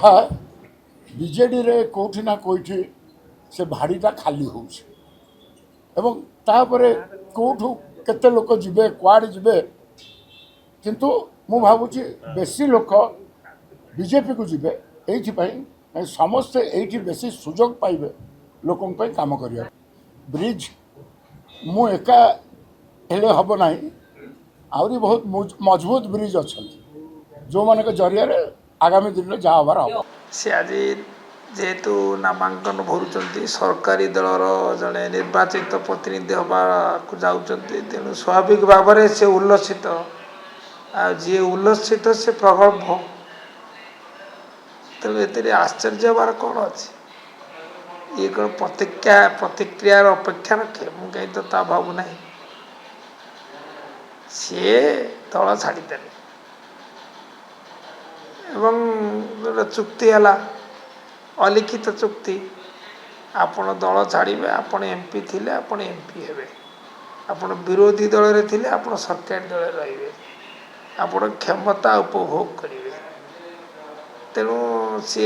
कथा बीजेडी रे कोठी ना कोठी से भाड़ीटा खाली होउछ एवं तापरे कोठू केते लोक जिबे क्वाड जिबे किंतु मु भाबुची बेसी लोक बीजेपी को जिबे एइथि पई समस्त एइथि बेसी सुजोग पाइबे लोकन पई काम करिया ब्रिज मु एका हेले हब नाही आउरी बहुत मजबूत ब्रिज अच्छा जो मान के जरिया आगामी दिन में जहाँ हबार हम से आज जेहेतु नामांकन भरुंच सरकारी दलर जड़े निर्वाचित प्रतिनिधि हवा जाऊँच तेणु स्वाभाविक भाव में से उल्लसित जी उल्लसित से प्रगल्भ तेणु ये आश्चर्य हबार कौन अच्छे ये कौन प्रतिक्रियार अपेक्षा रखे मुझे कहीं तो ता भावुना सी दल छाड़ीदेले एवं जो चुक्ति है अलिखित चुक्ति आपण दल छाड़े आपण एमपी थिले आपण एमपी हेबे आपण विरोधी दल रे थिले आपण सरकारी दल रे आपण क्षमता उपभोग करेंगे तेणु सी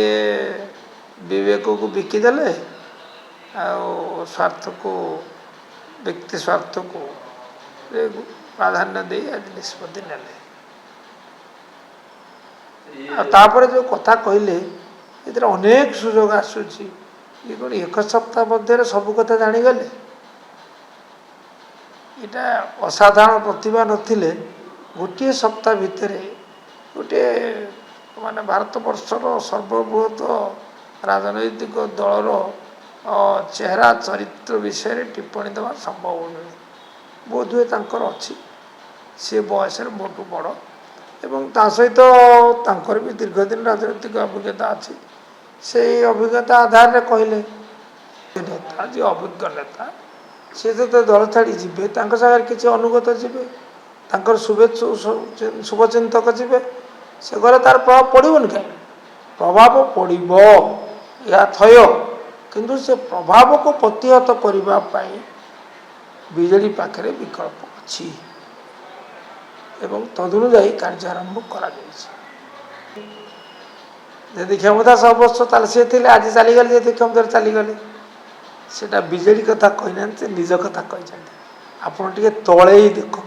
विवेक को बिकिदेले स्वार्थ को व्यक्ति स्वार्थ को प्राधान्य दे आज निष्पत्ति नेले तापर जो कथा कहले ये अनेक सुजोग आसूची ये कौन एक सप्ताह मध्य सब कथा जानीगले यहाँ असाधारण प्रतिभा नथिले गोटे सप्ताह भितर गोटे माने भारत वर्षर सर्वबृहत राजनैतिक दलर चेहरा चरित्र विषय टिप्पणी देवा संभव नुहे बोधहुए तांकर अच्छी सी बयस मोटू बड़ एवं ता सहित तांकर भी दीर्घ दिन राजनीतिक अभिज्ञता अच्छी से अभिज्ञता आधार में कहले नेता जी अभिज्ञ नेता सी तो दल छाड़ी जी सागर किसी अनुगत जी शुभचिंतक जी से गले तार प्रभाव पड़ोन क्या प्रभाव पड़ो या थय किंतु से प्रभाव को प्रतिहत करने बीजेडी पाखे विकल्प अच्छी एवं तदनुजाई कार्य आरंभ करा यदि क्षमता सर्वस्व ताल सी थे आज चलीगले यदि क्षमता चलीगले से बीजेडी कथा कही ना निज कथा कही आप तले ही देखो